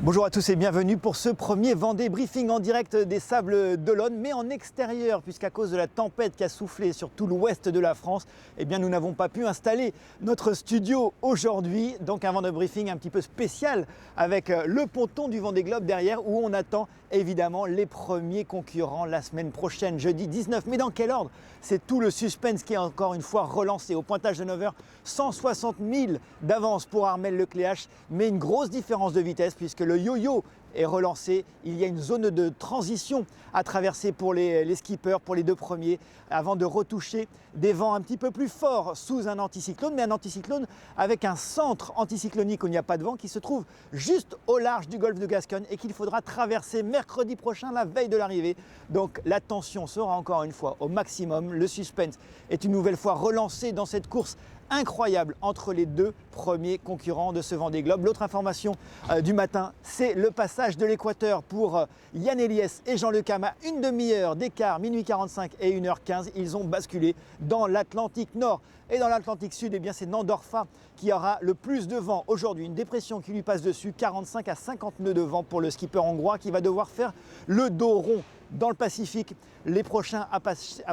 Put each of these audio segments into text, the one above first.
Bonjour à tous et bienvenue pour ce premier Vendée Briefing en direct des Sables d'Olonne, mais en extérieur, puisqu'à cause de la tempête qui a soufflé sur tout l'ouest de la France, eh bien nous n'avons pas pu installer notre studio aujourd'hui. Donc un Vendée Briefing un petit peu spécial avec le ponton du Vendée Globe derrière, où on attend évidemment les premiers concurrents la semaine prochaine, jeudi 19. Mais dans quel ordre? C'est tout le suspense qui est encore une fois relancé. Au pointage de 9h, 160 000 d'avance pour Armelle Lecléache, mais une grosse différence de vitesse puisque le yo-yo est relancé. Il y a une zone de transition à traverser pour les skippers, pour les deux premiers, avant de retoucher des vents un petit peu plus forts sous un anticyclone, mais un anticyclone avec un centre anticyclonique où il n'y a pas de vent qui se trouve juste au large du golfe de Gascogne et qu'il faudra traverser mercredi prochain, la veille de l'arrivée. Donc la tension sera encore une fois au maximum. Le suspense est une nouvelle fois relancé dans cette course incroyable entre les deux premiers concurrents de ce Vendée Globe. L'autre information du matin, c'est le passage de l'équateur pour Yann Eliès et Jean-Luc Ham à une demi-heure d'écart, minuit 45 et 1h15. Ils ont basculé dans l'Atlantique Nord. Et dans l'Atlantique Sud, eh bien, c'est Nandorfa qui aura le plus de vent aujourd'hui. Une dépression qui lui passe dessus, 45 à 50 nœuds de vent pour le skipper hongrois qui va devoir faire le dos rond. Dans le Pacifique, les prochains à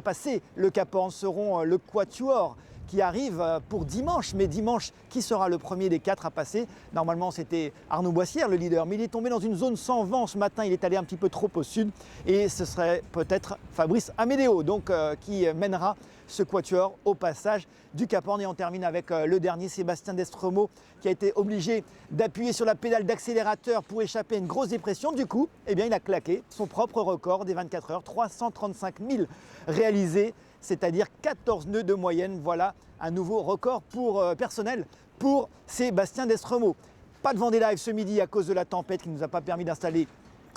passer le Cap Horn seront le Quatuor qui arrive pour dimanche, mais dimanche, qui sera le premier des 4 à passer? Normalement, c'était Arnaud Boissière, le leader, mais il est tombé dans une zone sans vent ce matin, il est allé un petit peu trop au sud, et ce serait peut-être Fabrice Amédéo, donc qui mènera ce quatuor au passage du Cap Horn. Et on termine avec le dernier, Sébastien Destremaux, qui a été obligé d'appuyer sur la pédale d'accélérateur pour échapper à une grosse dépression. Du coup, eh bien, il a claqué son propre record des 24 heures, 335 000 réalisés, c'est-à-dire 14 nœuds de moyenne. Voilà un nouveau record personnel pour Sébastien Destremaux. Pas de Vendée Live ce midi à cause de la tempête qui ne nous a pas permis d'installer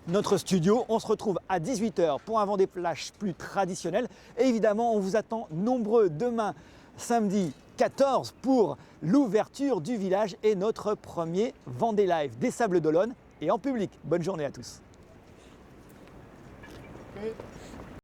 notre studio. On se retrouve à 18h pour un Vendée Flash plus traditionnel. Et évidemment, on vous attend nombreux demain, samedi 14, pour l'ouverture du village et notre premier Vendée Live des Sables d'Olonne et en public. Bonne journée à tous. Oui.